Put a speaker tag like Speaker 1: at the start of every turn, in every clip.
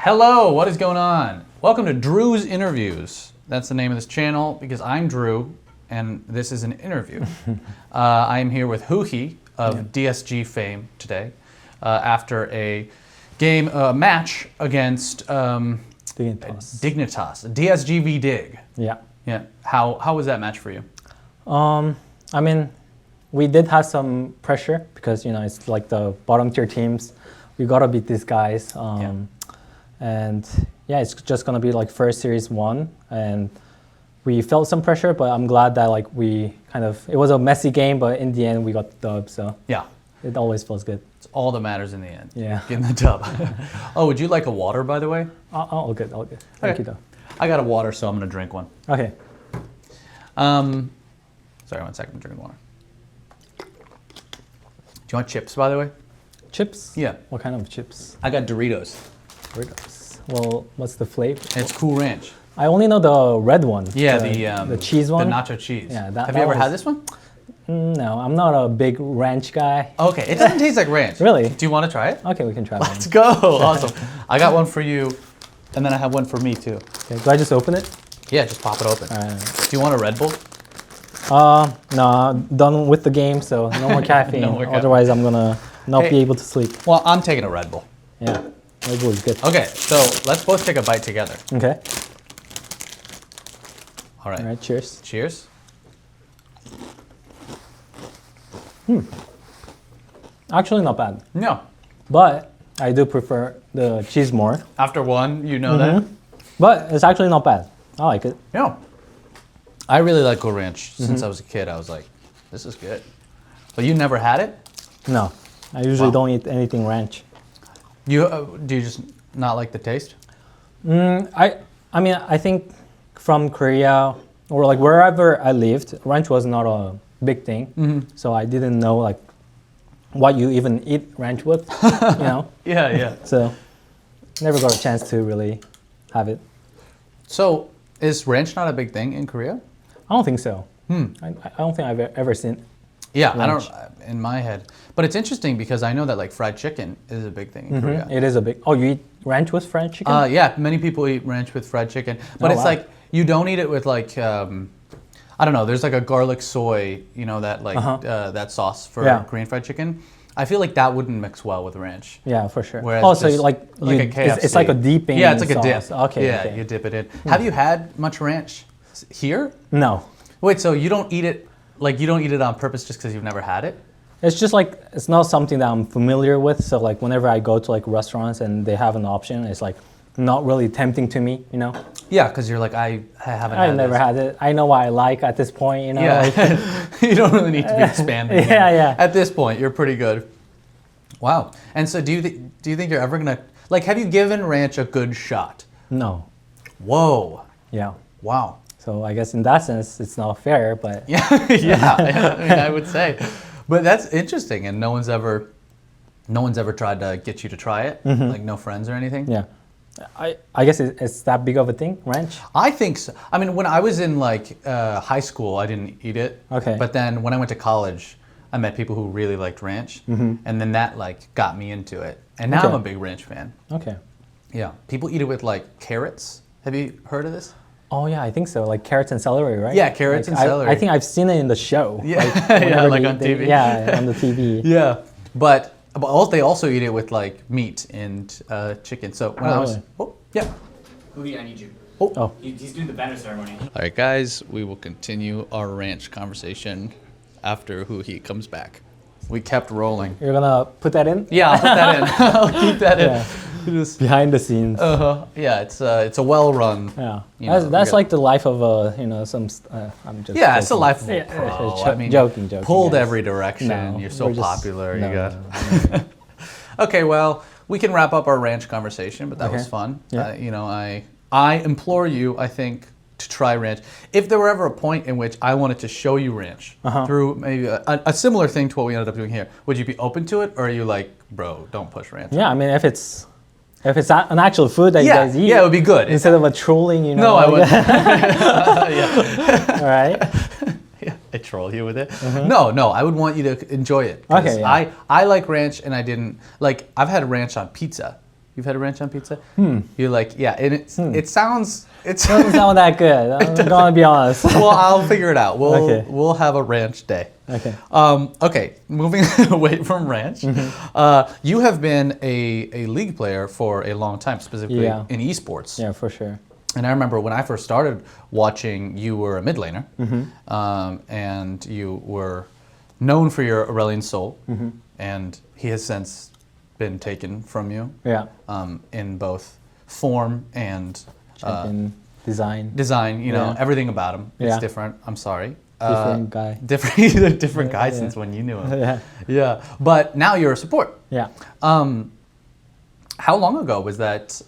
Speaker 1: Hello, what is going on? Welcome to Drew's Interviews. That's the name of this channel because I'm Drew and this is an interview. I am here with Huhi of DSG fame today after a match against Dignitas, DSG v Dig.
Speaker 2: Yeah.
Speaker 1: Yeah. How was that match for you?
Speaker 2: I mean, we did have some pressure because, you know, it's like the bottom tier teams. We got to beat these guys. And yeah, it's just going to be like first series one. And we felt some pressure, but I'm glad that like it was a messy game, but in the end we got the dub. So
Speaker 1: yeah,
Speaker 2: it always feels good.
Speaker 1: It's all that matters in the end.
Speaker 2: Yeah.
Speaker 1: Getting the dub. Oh, would you like a water, by the way?
Speaker 2: All good. Thank you, though.
Speaker 1: I got a water, so I'm going to drink one.
Speaker 2: Okay.
Speaker 1: Sorry, 1 second, I'm drinking water. Do you want chips, by the way?
Speaker 2: Chips?
Speaker 1: Yeah.
Speaker 2: What kind of chips?
Speaker 1: I got Doritos.
Speaker 2: Doritos. Well, what's the flavor?
Speaker 1: It's Cool Ranch.
Speaker 2: I only know the red one.
Speaker 1: Yeah,
Speaker 2: the cheese one.
Speaker 1: The nacho cheese.
Speaker 2: Yeah,
Speaker 1: Have you ever had this one?
Speaker 2: No, I'm not a big ranch guy.
Speaker 1: Okay, it doesn't taste like ranch.
Speaker 2: Really?
Speaker 1: Do you want to try it?
Speaker 2: Okay, we can try
Speaker 1: Let's go. Awesome. I got one for you, and then I have one for me too.
Speaker 2: Okay, do I just open it?
Speaker 1: Yeah, just pop it open.
Speaker 2: All right.
Speaker 1: Do you want a Red Bull?
Speaker 2: No, done with the game, so no more caffeine.
Speaker 1: No more caffeine.
Speaker 2: Otherwise, I'm gonna not be able to sleep.
Speaker 1: Well, I'm taking a Red Bull.
Speaker 2: Yeah, Red Bull is good.
Speaker 1: Okay, so let's both take a bite together.
Speaker 2: Okay.
Speaker 1: All right.
Speaker 2: All right. Cheers.
Speaker 1: Cheers.
Speaker 2: Actually, not bad.
Speaker 1: No.
Speaker 2: But I do prefer the cheese more.
Speaker 1: After one, you know that.
Speaker 2: But it's actually not bad. I like it.
Speaker 1: Yeah. I really like Cool Ranch. Since I was a kid, I was like, this is good. But you never had it?
Speaker 2: No, I usually don't eat anything ranch.
Speaker 1: You do you just not like the taste?
Speaker 2: I mean, I think from Korea or like wherever I lived, ranch was not a big thing. So I didn't know like what you even eat ranch with, you know?
Speaker 1: Yeah.
Speaker 2: So never got a chance to really have it.
Speaker 1: So is ranch not a big thing in Korea?
Speaker 2: I don't think so. I don't think I've ever seen.
Speaker 1: Yeah,
Speaker 2: ranch.
Speaker 1: I don't in my head. But it's interesting because I know that like fried chicken is a big thing in Korea.
Speaker 2: It is a big. Oh, you eat ranch with fried chicken?
Speaker 1: Yeah, many people eat ranch with fried chicken, but
Speaker 2: Oh,
Speaker 1: it's
Speaker 2: wow.
Speaker 1: like you don't eat it with like I don't know. There's like a garlic soy, you know, that like that sauce for Korean fried chicken. I feel like that wouldn't mix well with ranch.
Speaker 2: Yeah, for sure.
Speaker 1: Whereas
Speaker 2: so
Speaker 1: this-
Speaker 2: you like
Speaker 1: a KFC.
Speaker 2: it's like a dipping.
Speaker 1: Yeah, it's like a
Speaker 2: sauce.
Speaker 1: dip.
Speaker 2: Okay.
Speaker 1: Yeah,
Speaker 2: okay.
Speaker 1: you dip it in. Have you had much ranch here?
Speaker 2: No,
Speaker 1: Wait, so you don't eat it like you don't eat it on purpose just because you've never had it?
Speaker 2: it's just like it's not something that I'm familiar with. So like whenever I go to like restaurants and they have an option, it's like not really tempting to me. You know.
Speaker 1: Yeah, because you're like I haven't.
Speaker 2: I've
Speaker 1: had
Speaker 2: never
Speaker 1: this.
Speaker 2: had it. I know what I like at this point. You know.
Speaker 1: Yeah,
Speaker 2: Like,
Speaker 1: you don't really need to be expanding.
Speaker 2: Yeah.
Speaker 1: At this point, you're pretty good. Wow. And so, do you think you're ever gonna like? Have you given ranch a good shot?
Speaker 2: no.
Speaker 1: Whoa.
Speaker 2: Yeah.
Speaker 1: Wow.
Speaker 2: So I guess in that sense, it's not fair. But
Speaker 1: Yeah. I mean, I would say, but that's interesting. And no one's ever tried to get you to try it. Like no friends or anything.
Speaker 2: yeah, I guess it's that big of a thing, ranch.
Speaker 1: I think so. I mean, when I was in like high school, I didn't eat it.
Speaker 2: Okay.
Speaker 1: But then when I went to college, I met people who really liked ranch, and then that like got me into it. And now I'm a big ranch fan.
Speaker 2: Okay.
Speaker 1: Yeah. People eat it with like carrots. Have you heard of this?
Speaker 2: Oh yeah, I think so. Like carrots and celery, right?
Speaker 1: Yeah, carrots
Speaker 2: Like,
Speaker 1: and celery.
Speaker 2: I think I've seen it in the show.
Speaker 1: Yeah,
Speaker 2: whenever
Speaker 1: like
Speaker 2: they-
Speaker 1: on
Speaker 2: they-
Speaker 1: TV.
Speaker 2: Yeah, on the TV.
Speaker 1: Yeah. But they also eat it with like meat and chicken. So when I was,
Speaker 2: really?
Speaker 1: yeah.
Speaker 3: Huhi, I need you.
Speaker 2: Oh.
Speaker 3: He's doing the banner ceremony.
Speaker 1: All right, guys, we will continue our ranch conversation after Huhi comes back. We kept rolling.
Speaker 2: You're gonna put that in?
Speaker 1: Yeah, I'll put that in. I'll keep that in.
Speaker 2: Yeah. Behind the scenes.
Speaker 1: Yeah, it's a well-run.
Speaker 2: Yeah.
Speaker 1: you know,
Speaker 2: That's
Speaker 1: we
Speaker 2: like the life of some. I'm just.
Speaker 1: Yeah, it's the
Speaker 2: joking.
Speaker 1: life of a
Speaker 2: Yeah,
Speaker 1: pro.
Speaker 2: jo-
Speaker 1: I mean,
Speaker 2: joking.
Speaker 1: pulled
Speaker 2: guys.
Speaker 1: every direction.
Speaker 2: No,
Speaker 1: You're so
Speaker 2: we're just-
Speaker 1: popular.
Speaker 2: no,
Speaker 1: you got.
Speaker 2: no.
Speaker 1: Okay, well, we can wrap up our ranch conversation, but that was
Speaker 2: Okay.
Speaker 1: fun.
Speaker 2: Yeah.
Speaker 1: You know, I implore you, I think, to try ranch. If there were ever a point in which I wanted to show you ranch through maybe a similar thing to what we ended up doing here, would you be open to it, or are you like, bro, don't push ranch?
Speaker 2: Yeah, I mean, if it's an actual food that you guys eat,
Speaker 1: yeah, it would be good.
Speaker 2: instead of a trolling, you know.
Speaker 1: No, I
Speaker 2: like-
Speaker 1: wouldn't.
Speaker 2: All right.
Speaker 1: Yeah, I troll you with it. No, I would want you to enjoy it. 'Cause
Speaker 2: Okay, yeah.
Speaker 1: I like ranch, and I didn't like. I've had ranch on pizza, You've had a ranch on pizza? You're like, yeah, and it sounds
Speaker 2: Doesn't sound that good. I'm gonna be honest.
Speaker 1: well, I'll figure it out.
Speaker 2: Okay.
Speaker 1: We'll have a ranch day.
Speaker 2: Okay.
Speaker 1: Okay, moving away from ranch. You have been a league player for a long time, specifically
Speaker 2: Yeah.
Speaker 1: in esports.
Speaker 2: Yeah, for sure.
Speaker 1: And I remember when I first started watching, you were a mid laner, and you were known for your Aurelion Soul, and he has since been taken from you
Speaker 2: Yeah.
Speaker 1: in both form and
Speaker 2: Champion design.
Speaker 1: design. You know,
Speaker 2: Yeah.
Speaker 1: everything about him is
Speaker 2: Yeah.
Speaker 1: different. I'm sorry.
Speaker 2: Different guy.
Speaker 1: He's a different guy
Speaker 2: Yeah.
Speaker 1: since when you knew him.
Speaker 2: Yeah.
Speaker 1: Yeah, but now you're a support.
Speaker 2: Yeah.
Speaker 1: How long ago was that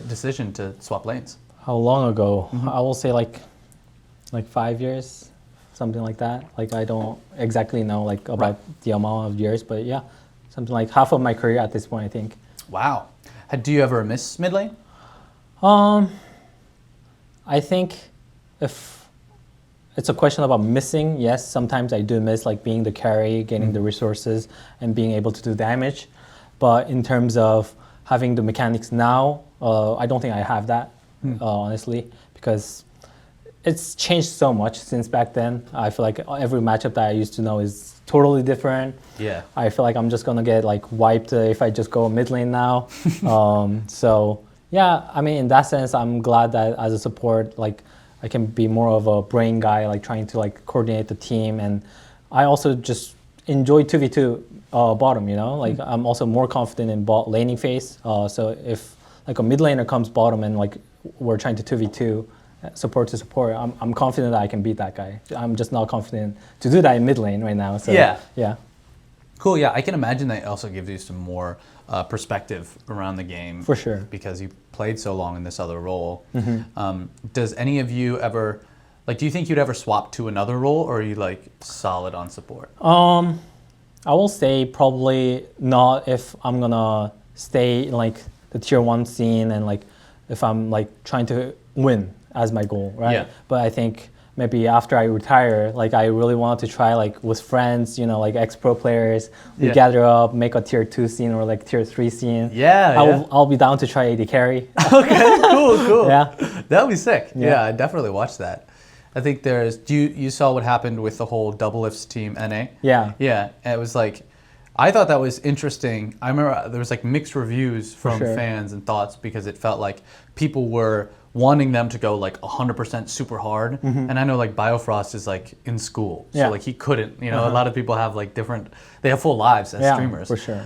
Speaker 1: decision to swap lanes?
Speaker 2: How long ago? I will say like 5 years, something like that. Like I don't exactly know like about the amount of years, but yeah, something like half of my career at this point, I think.
Speaker 1: Wow. Do you ever miss mid lane?
Speaker 2: I think if it's a question about missing, yes, sometimes I do miss like being the carry, getting the resources, and being able to do damage. But in terms of having the mechanics now, I don't think I have that, honestly, because it's changed so much since back then. I feel like every matchup that I used to know is totally different.
Speaker 1: Yeah.
Speaker 2: I feel like I'm just gonna get like wiped if I just go mid lane now. So yeah, I mean, in that sense, I'm glad that as a support, like I can be more of a brain guy, like trying to like coordinate the team, and I also just enjoy 2v2 bottom. You know, like I'm also more confident in bot laning phase. So if like a mid laner comes bottom and like we're trying to 2v2. Support to support, I'm confident that I can beat that guy. I'm just not confident to do that in mid lane right now. So yeah.
Speaker 1: Cool. Yeah, I can imagine that also gives you some more perspective around the game.
Speaker 2: For sure.
Speaker 1: Because you played so long in this other role. Does any of you ever, like, do you think you'd ever swap to another role, or are you like solid on support?
Speaker 2: I will say probably not if I'm gonna stay in like the tier 1 scene and like if I'm like trying to win as my goal, right?
Speaker 1: Yeah.
Speaker 2: But I think maybe after I retire, like I really want to try like with friends, you know, like ex-pro players, we gather up, make a tier 2 scene or like tier 3 scene. I'll be down to try AD carry.
Speaker 1: Okay, cool.
Speaker 2: Yeah.
Speaker 1: That'd be sick.
Speaker 2: Yeah.
Speaker 1: Yeah, I definitely watch that. I think you saw what happened with the whole double lifts team NA?
Speaker 2: Yeah.
Speaker 1: Yeah, and it was like, I thought that was interesting. I remember there was like mixed reviews from fans and thoughts because it felt like people were wanting them to go like 100% super hard. And I know like Biofrost is like in school, so like he couldn't, you know, a lot of people have like they have full lives as streamers.
Speaker 2: For sure.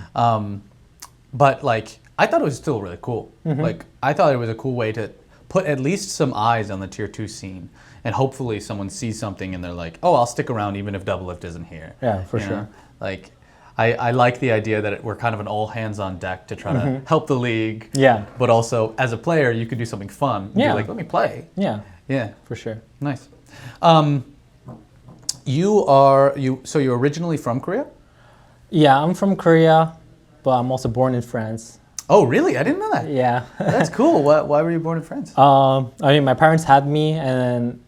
Speaker 1: But like, I thought it was still really cool. Like, I thought it was a cool way to put at least some eyes on the tier 2 scene. And hopefully someone sees something and they're like, oh, I'll stick around even if double lift isn't here.
Speaker 2: Yeah, for
Speaker 1: You
Speaker 2: sure.
Speaker 1: know? Like, I like the idea that we're kind of an all hands on deck to try to help the league.
Speaker 2: Yeah.
Speaker 1: But also, as a player, you could do something fun.
Speaker 2: Yeah.
Speaker 1: Be like, let me play.
Speaker 2: Yeah.
Speaker 1: Yeah.
Speaker 2: For sure.
Speaker 1: Nice. So you're originally from Korea?
Speaker 2: Yeah, I'm from Korea, but I'm also born in France.
Speaker 1: Oh, really? I didn't know that.
Speaker 2: Yeah.
Speaker 1: That's cool. Why were you born in France?
Speaker 2: I mean, my parents had me, and then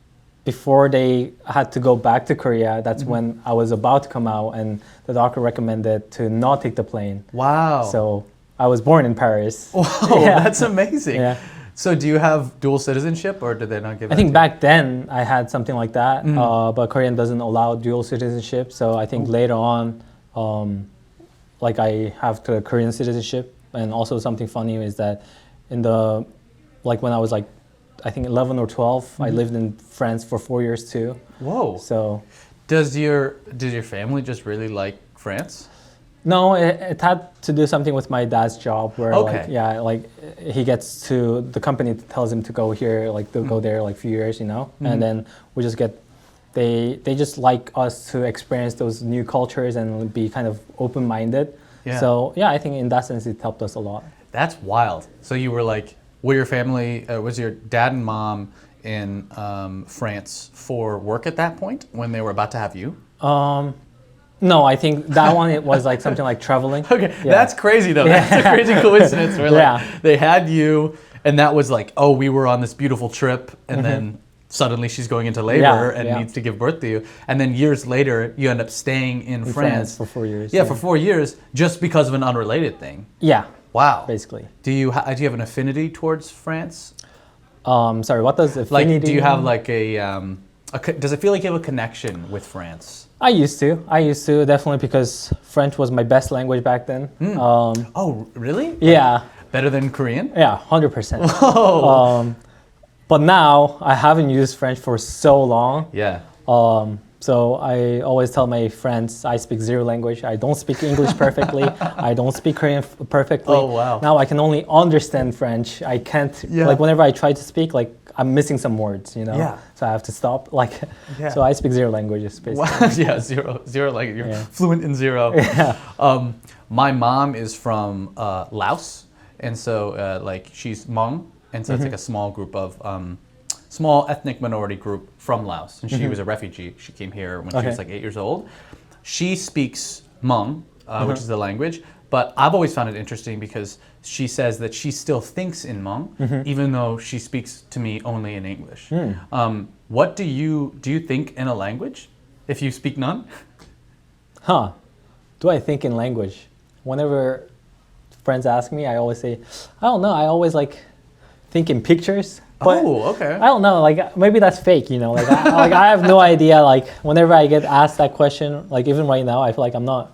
Speaker 2: before they had to go back to Korea, that's when I was about to come out, and the doctor recommended to not take the plane.
Speaker 1: Wow.
Speaker 2: So I was born in Paris.
Speaker 1: Wow, that's amazing.
Speaker 2: Yeah.
Speaker 1: So do you have dual citizenship, or did they not give
Speaker 2: I
Speaker 1: that
Speaker 2: think
Speaker 1: to
Speaker 2: back then I had something like that, but Korean doesn't allow dual citizenship. So I think later on, like I have the Korean citizenship. And also something funny is that when I was like, I think 11 or 12, I lived in France for 4 years too.
Speaker 1: Whoa.
Speaker 2: So,
Speaker 1: Does your family just really like France?
Speaker 2: no, it had to do something with my dad's job where he gets to, the company tells him to go here, like to go there like a few years, you know? And then we just they just like us to experience those new cultures and be kind of open-minded.
Speaker 1: Yeah.
Speaker 2: So yeah, I think in that sense it helped us a lot.
Speaker 1: That's wild. So you were like, was your dad and mom in France for work at that point when they were about to have you?
Speaker 2: No, I think that one, it was like something like traveling.
Speaker 1: Okay,
Speaker 2: Yeah.
Speaker 1: that's crazy though. That's a crazy coincidence where like they had you and that was like, oh, we were on this beautiful trip and then suddenly she's going into labor and needs to give birth to you. And then years later, you end up staying in France
Speaker 2: for 4 years.
Speaker 1: Yeah, for 4 years just because of an unrelated thing.
Speaker 2: Yeah.
Speaker 1: Wow.
Speaker 2: basically.
Speaker 1: Do you have an affinity towards France?
Speaker 2: Sorry, what does affinity
Speaker 1: Like, do you have
Speaker 2: mean?
Speaker 1: like does it feel like you have a connection with France?
Speaker 2: I used to definitely, because French was my best language back then.
Speaker 1: Oh, really?
Speaker 2: Yeah,
Speaker 1: Better than Korean?
Speaker 2: yeah, 100%.
Speaker 1: Oh.
Speaker 2: But now I haven't used French for so long.
Speaker 1: Yeah.
Speaker 2: So I always tell my friends I speak zero language. I don't speak English perfectly. I don't speak Korean perfectly.
Speaker 1: Oh, wow.
Speaker 2: Now I can only understand French. I can't,
Speaker 1: Yeah.
Speaker 2: like whenever I try to speak, like I'm missing some words, you know?
Speaker 1: Yeah.
Speaker 2: So I have to stop. Like,
Speaker 1: Yeah.
Speaker 2: so I speak zero languages basically.
Speaker 1: Wow. Yeah, zero. Like you're
Speaker 2: Yeah.
Speaker 1: fluent in zero.
Speaker 2: Yeah.
Speaker 1: My mom is from Laos, and so like she's Hmong, and so it's like a small group of small ethnic minority group from Laos, and she was a refugee. She came here when she was like 8 years old. She speaks Hmong, which is the language, but I've always found it interesting because she says that she still thinks in Hmong, even though she speaks to me only in English. What do you think in a language if you speak none?
Speaker 2: Huh. Do I think in language? Whenever friends ask me, I always say, I don't know. I always like think in pictures. But
Speaker 1: Oh, okay.
Speaker 2: I don't know. Like maybe that's fake, you know. Like I have no idea. Like whenever I get asked that question, like even right now, I feel like I'm not.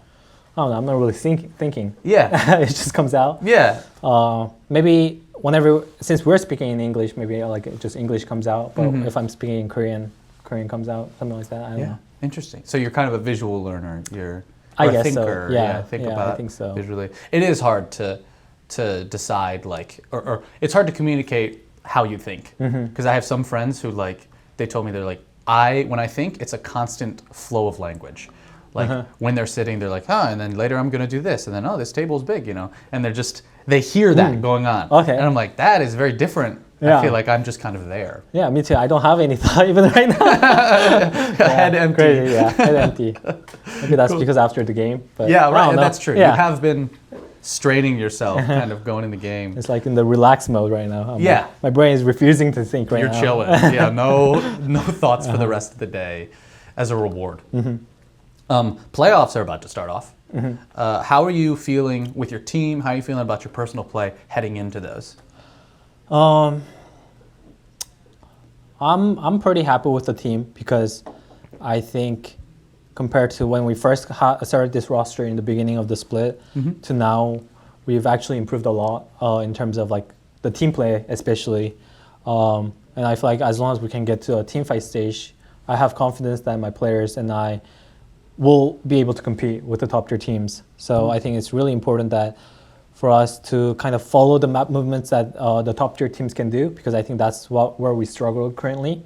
Speaker 2: I don't know. I'm not really thinking.
Speaker 1: Yeah.
Speaker 2: It just comes out.
Speaker 1: Yeah.
Speaker 2: Maybe whenever, since we're speaking in English, maybe like just English comes out. But if I'm speaking in Korean, Korean comes out. Something like that. I don't know.
Speaker 1: Interesting. So you're kind of a visual learner. You're
Speaker 2: I
Speaker 1: or a
Speaker 2: guess so.
Speaker 1: thinker.
Speaker 2: Yeah.
Speaker 1: Think
Speaker 2: Yeah, I
Speaker 1: about
Speaker 2: think so.
Speaker 1: visually. It is hard to decide like or it's hard to communicate how you think because I have some friends who like they told me they're like when I think it's a constant flow of language. Like when they're sitting, they're like, and then later I'm gonna do this, and then this table's big, you know, and they hear that going on.
Speaker 2: Okay.
Speaker 1: And I'm like, that is very different.
Speaker 2: Yeah.
Speaker 1: I feel like I'm just kind of there.
Speaker 2: Yeah, me too. I don't have any thought even right now.
Speaker 1: Head empty.
Speaker 2: Crazy, yeah, head empty. Maybe that's because after the game. But
Speaker 1: Yeah,
Speaker 2: I
Speaker 1: right.
Speaker 2: don't know.
Speaker 1: That's true.
Speaker 2: Yeah.
Speaker 1: You have been straining yourself, kind of going in the game.
Speaker 2: It's like in the relax mode right now.
Speaker 1: Yeah.
Speaker 2: My brain is refusing to think right
Speaker 1: You're
Speaker 2: now.
Speaker 1: chilling. Yeah, no thoughts for the rest of the day as a reward. Playoffs are about to start off. How are you feeling with your team? How are you feeling about your personal play heading into those?
Speaker 2: I'm pretty happy with the team because I think compared to when we first started this roster in the beginning of the split to now, we've actually improved a lot in terms of like the team play especially. And I feel like as long as we can get to a team fight stage, I have confidence that my players and I will be able to compete with the top tier teams. So I think it's really important that for us to kind of follow the map movements that the top tier teams can do, because I think that's where we struggle currently.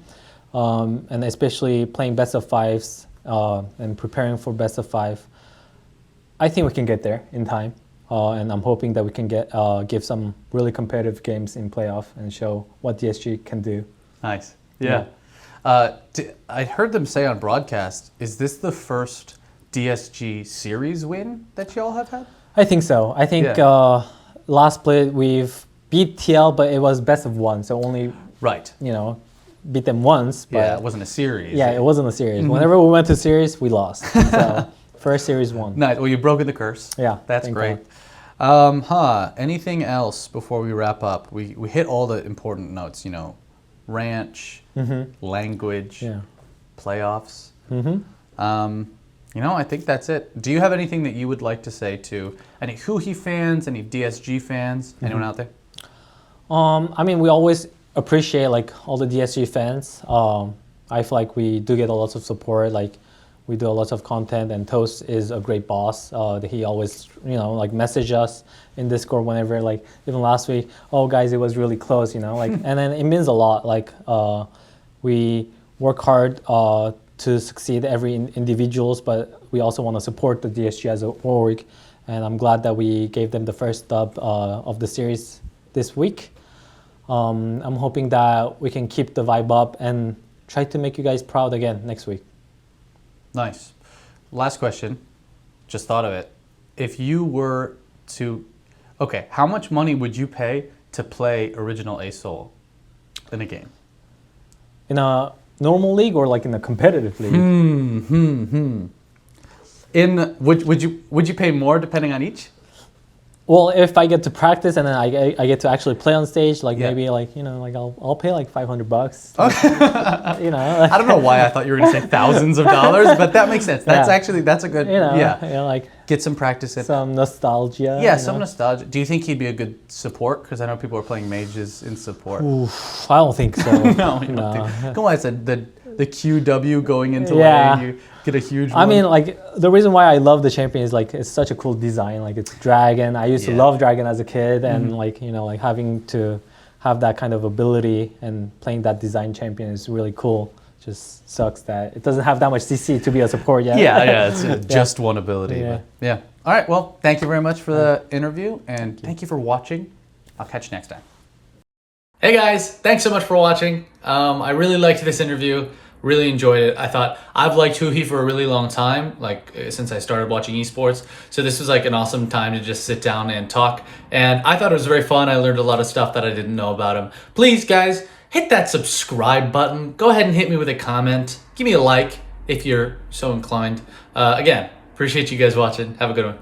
Speaker 2: And especially playing best of fives and preparing for best of five, I think we can get there in time. And I'm hoping that we can give some really competitive games in playoff and show what DSG can do.
Speaker 1: Nice. Yeah. I heard them say on broadcast, is this the first DSG series win that y'all have had?
Speaker 2: I think so. I think last split we've beat TL, but it was best of one, so only beat them once. But
Speaker 1: Yeah, it wasn't a series.
Speaker 2: Yeah, it wasn't a series. Whenever we went to series, we lost. So first series won.
Speaker 1: Nice. Well, you've broken the curse.
Speaker 2: Yeah,
Speaker 1: That's
Speaker 2: thank
Speaker 1: great.
Speaker 2: God.
Speaker 1: Anything else before we wrap up? We hit all the important notes, ranch, language, playoffs. I think that's it. Do you have anything that you would like to say to any Huhi fans, any DSG fans, anyone out there?
Speaker 2: I mean, we always appreciate like all the DSG fans. I feel like we do get a lot of support. Like we do a lot of content, and Toast is a great boss. He always, like message us in Discord whenever, like even last week. Oh, guys, it was really close, like, and then it means a lot. Like we work hard to succeed every individuals, but we also want to support the DSG as an org. And I'm glad that we gave them the first dub of the series this week. I'm hoping that we can keep the vibe up and try to make you guys proud again next week.
Speaker 1: Nice. Last question. Just thought of it. If you were to, how much money would you pay to play Original A-Soul in a game?
Speaker 2: In a normal league or like in a competitive league?
Speaker 1: Would you pay more depending on each?
Speaker 2: Well, if I get to practice and then I get to actually play on stage, like
Speaker 1: Yeah.
Speaker 2: maybe like like I'll pay like $500.
Speaker 1: I don't know why I thought you were going to say thousands of dollars, but that makes sense. That's
Speaker 2: Yeah.
Speaker 1: actually that's a good yeah.
Speaker 2: like
Speaker 1: Get some practice in.
Speaker 2: some nostalgia.
Speaker 1: Yeah,
Speaker 2: you
Speaker 1: some
Speaker 2: know?
Speaker 1: nostalgia. Do you think he'd be a good support? Because I know people are playing mages in support.
Speaker 2: Oof, I don't think so.
Speaker 1: No, you don't think. Come on, I said the QW going into
Speaker 2: Yeah.
Speaker 1: lane, you get a huge
Speaker 2: I
Speaker 1: one.
Speaker 2: mean, like the reason why I love the champion is like it's such a cool design. Like it's dragon. I used to
Speaker 1: Yeah.
Speaker 2: love dragon as a kid, and like like having to have that kind of ability and playing that design champion is really cool. Just sucks that it doesn't have that much CC to be a support yet.
Speaker 1: yeah, it's just one ability.
Speaker 2: Yeah.
Speaker 1: But yeah. All right, well, thank you very much for the interview, and thank you for watching. I'll catch you next time. Hey guys, thanks so much for watching. I really liked this interview. Really enjoyed it. I thought I've liked Huhi for a really long time, like since I started watching esports. So this was like an awesome time to just sit down and talk. And I thought it was very fun. I learned a lot of stuff that I didn't know about him. Please, guys, hit that subscribe button. Go ahead and hit me with a comment. Give me a like if you're so inclined. Again, appreciate you guys watching. Have a good one.